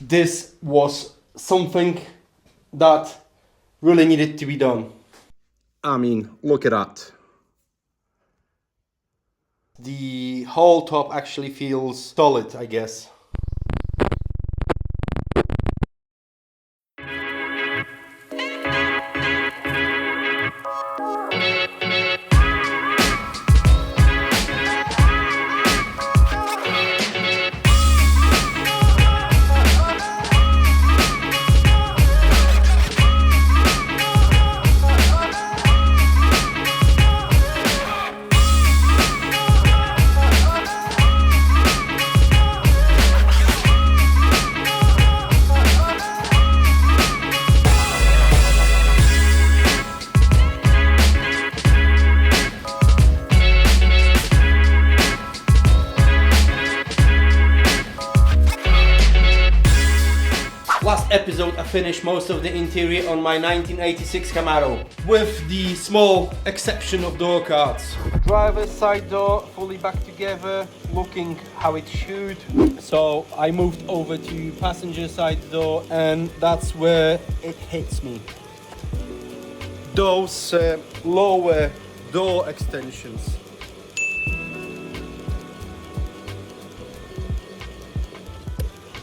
This was something that really needed to be done. I mean, look at that. The whole top actually feels solid, I guess. Last episode I finished most of the interior on my 1986 Camaro, with the small exception of door cards. Driver's side door fully back together, looking how it should. So I moved over to passenger side door, and that's where it hits me. Those lower door extensions.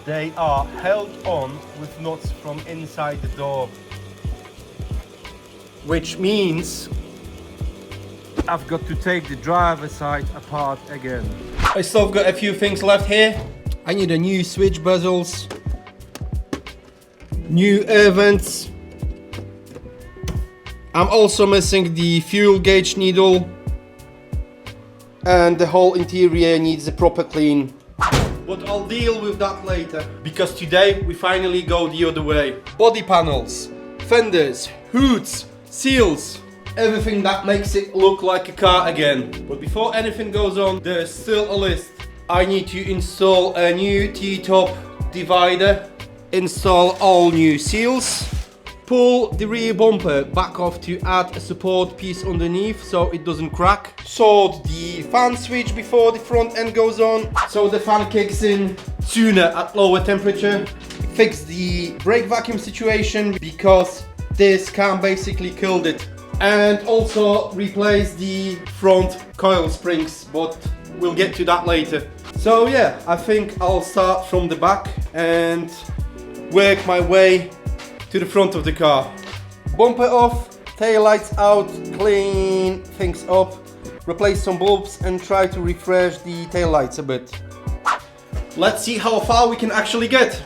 They are held on with nuts from inside the door, which means I've got to take the driver's side apart again. I still got a few things left here. I need a new switch bezels, new air vents. I'm also missing the fuel gauge needle, and the whole interior needs a proper clean. But I'll deal with that later, because today we finally go the other way. Body panels, fenders, hoods, seals, everything that makes it look like a car again. But before anything goes on, there's still a list. I need to install a new T-top divider, install all new seals, pull the rear bumper back off to add a support piece underneath so it doesn't crack. Sort the fan switch before the front end goes on so the fan kicks in sooner at lower temperature. Fix the brake vacuum situation because this can basically killed it. And also replace the front coil springs, but we'll get to that later. So yeah, I think I'll start from the back and work my way to the front of the car. Bumper off, taillights out, clean things up, replace some bulbs and try to refresh the taillights a bit. Let's see how far we can actually get.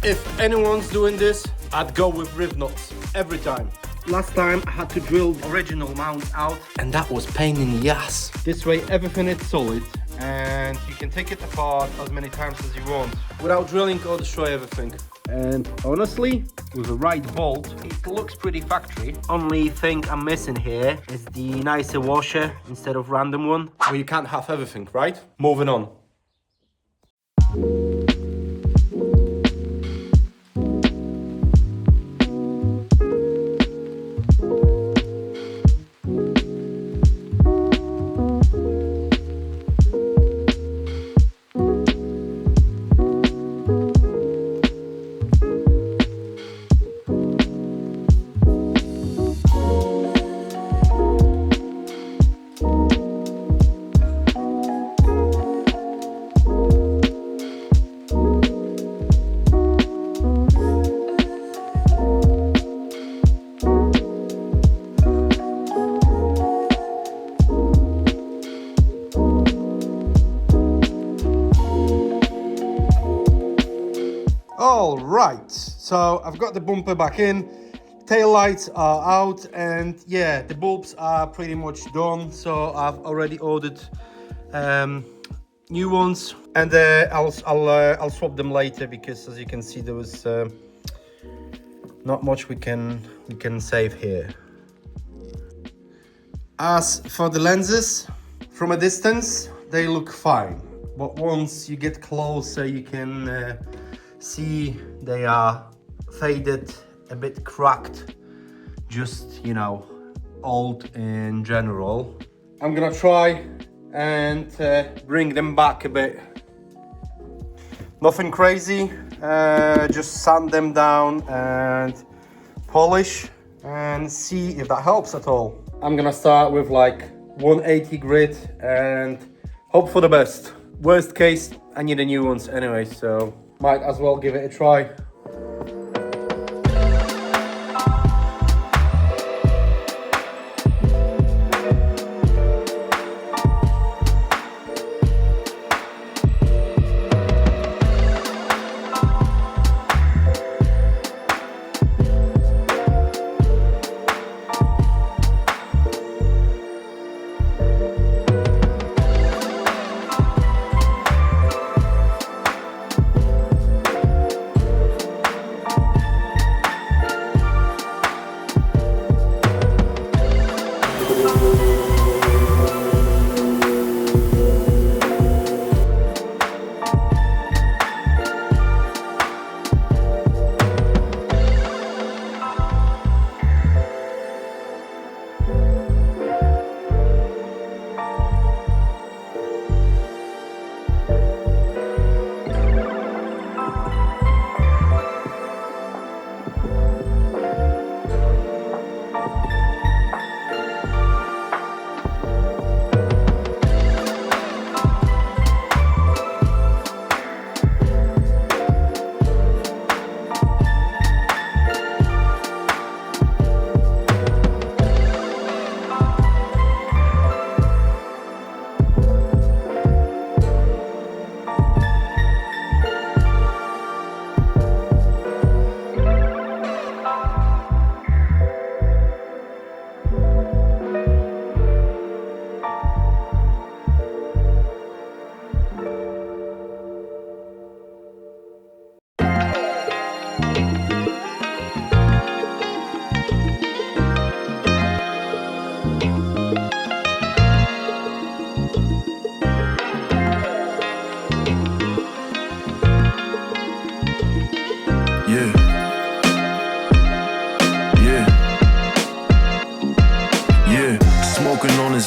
If anyone's doing this, I'd go with rib nuts every time. Last time I had to drill the original mount out, and that was pain in the ass. This way everything is solid and you can take it apart as many times as you want without drilling or destroy everything. And honestly, with the right bolt, it looks pretty factory. Only thing I'm missing here is the nicer washer instead of random one. Well, you can't have everything, right? Moving on. All right, so I've got the bumper back in, tail lights are out, and yeah, the bulbs are pretty much done. So I've already ordered new ones, and I'll swap them later, because as you can see, there was not much we can save here. As for the lenses, from a distance they look fine, but once you get closer, you can see they are faded, a bit cracked, just, you know, old in general. I'm gonna try and bring them back a bit. Nothing crazy, just sand them down and polish and see if that helps at all. I'm gonna start with like 180 grit and hope for the best. Worst case, I need a new ones anyway, so might as well give it a try.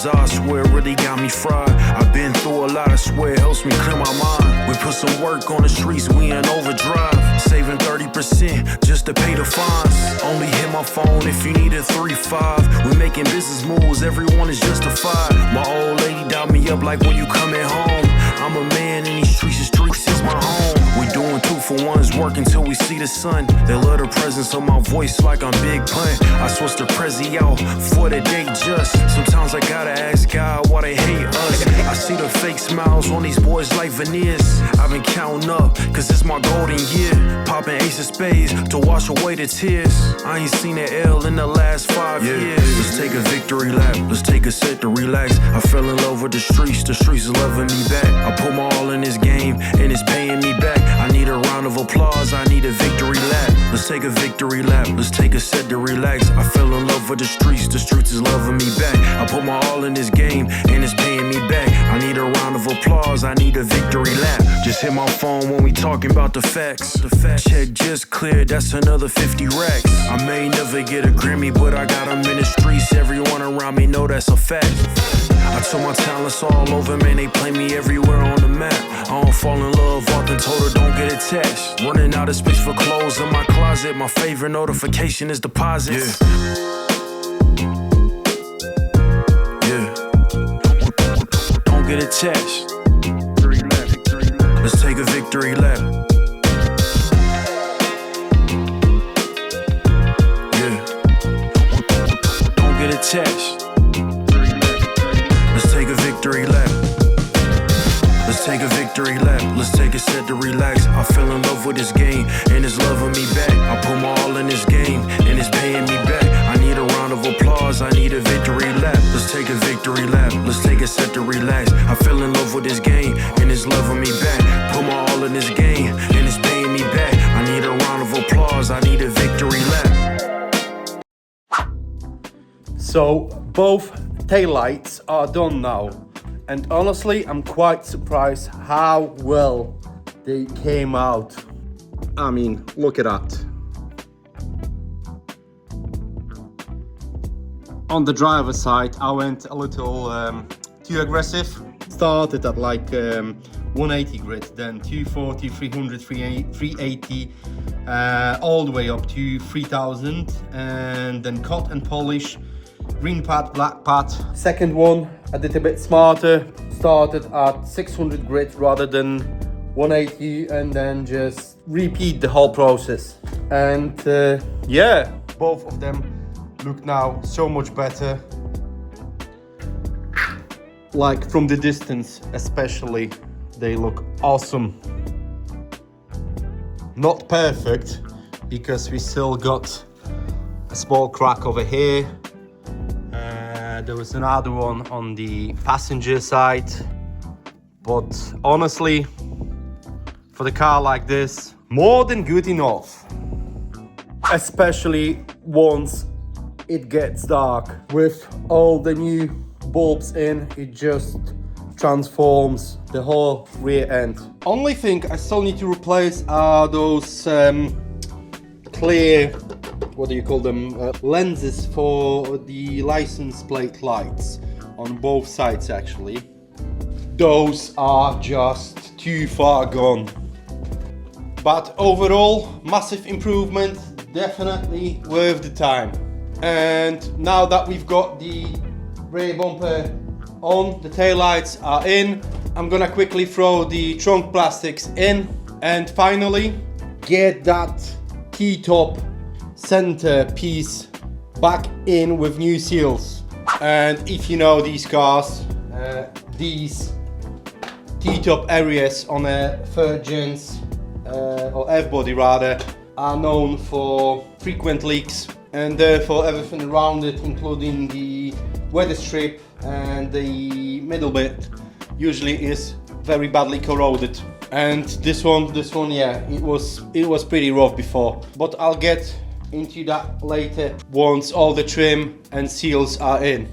I swear it really got me fried. I've been through a lot, I swear it helps me clear my mind. We put some work on the streets, we in overdrive. Saving 30% just to pay the fines. Only hit my phone if you need a 3-5. We making business moves, everyone is justified. My old lady dialed me up like, when you coming home? I'm a man in these streets, the streets is my home. We doing 2-for-1s, work until we see the sun. They love the presence of my voice like I'm Big Pun. I switched the Prezi out for the day just. Sometimes I gotta ask God why they hate us. I see the fake smiles on these boys like veneers. I've been counting up, cause it's my golden year. Popping ace of spades to wash away the tears. I ain't seen an L in the last 5 years. Let's take a victory lap, let's take a set to relax. I fell in love with the streets is loving me back. I put my all in this game, and it's paying me back. I need a round of applause, I need a victory lap. Let's take a victory lap, let's take a set to relax. I fell in love with the streets is loving me back. I put my all in this game, and it's paying me back. I need a round of applause, I need a victory lap. Just hit my phone when we talking about the facts. Check just cleared, that's another 50 racks. I may never get a Grammy, but I got them in the streets. Everyone around me know that's a fact. I took my talents all over, man, they play me everywhere on the map. I don't fall in love, often told her don't get attached. Running out of space for clothes in my closet. My favorite notification is deposits. Don't get attached. Let's take a victory lap. Don't get attached. Let's take a victory lap. Let's take a victory lap. Let's take a set to relax. I fell in love with with this game, and it's loving me back. I put my all in this game, and it's paying me back. I need a round of applause, I need a victory lap. Let's take a victory lap, let's take a set to relax. I fell in love with this game, and it's loving me back. Put my all in this game, and it's paying me back. I need a round of applause, I need a victory lap. So both taillights are done now, and honestly I'm quite surprised how well they came out. I mean, look at that. On the driver's side I went a little too aggressive. Started at like 180 grit, then 240, 300, 380, all the way up to 3000, and then cut and polish. Green pad, black pad. Second one, I did a bit smarter. Started at 600 grit rather than 180, and then just repeat the whole process. And yeah, both of them look now so much better. Like from the distance especially, they look awesome. Not perfect, because we still got a small crack over here. There was another one on the passenger side, but honestly, for the car like this, more than good enough. Especially once it gets dark. With all the new bulbs in, it just transforms the whole rear end. Only thing I still need to replace are those clear, what do you call them, lenses for the license plate lights on both sides actually. Those are just too far gone. But overall, massive improvement, definitely worth the time. And now that we've got the rear bumper on, the taillights are in, I'm gonna quickly throw the trunk plastics in, and finally get that T-top center piece back in with new seals. And if you know these cars, these T-top areas on a third gens or F-body rather are known for frequent leaks, and therefore everything around it, including the weather strip and the middle bit, usually is very badly corroded. And this one, yeah, it was pretty rough before, but I'll get into that later once all the trim and seals are in.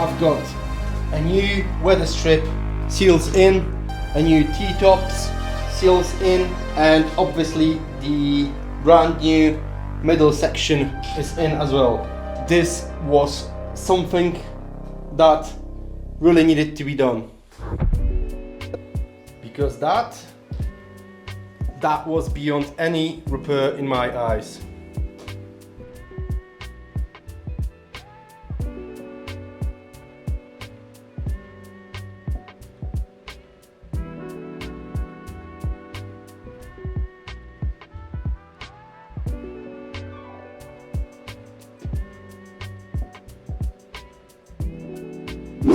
I've got a new weather strip, seals in, a new T-tops, seals in, and obviously the brand new middle section is in as well. This was something that really needed to be done, because that was beyond any repair in my eyes.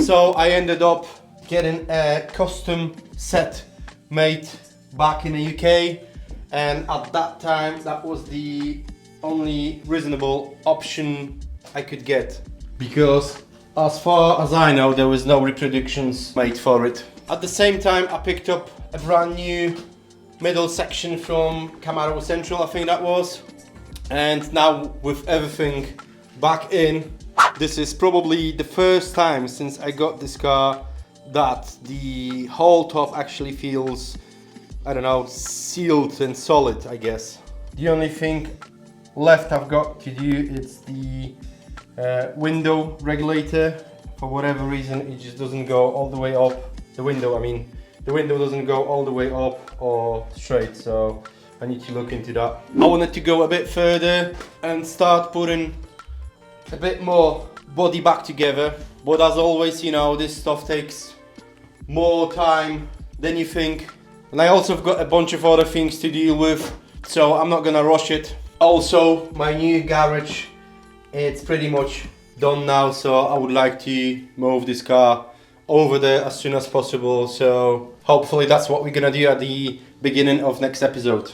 So I ended up getting a custom set made back in the UK, and at that time that was the only reasonable option I could get, because as far as I know there was no reproductions made for it. At the same time I picked up a brand new middle section from Camaro Central, I think that was, and now with everything back in, this is probably the first time since I got this car that the whole top actually feels, I don't know, sealed and solid, I guess. The only thing left I've got to do is the window regulator. For whatever reason it just doesn't go all the way up. The window doesn't go all the way up or straight, so I need to look into that. I wanted to go a bit further and start putting a bit more body back together, but as always, you know, this stuff takes more time than you think, and I also have got a bunch of other things to deal with, so I'm not gonna rush it. Also, my new garage, it's pretty much done now, so I would like to move this car over there as soon as possible, so hopefully that's what we're gonna do at the beginning of next episode.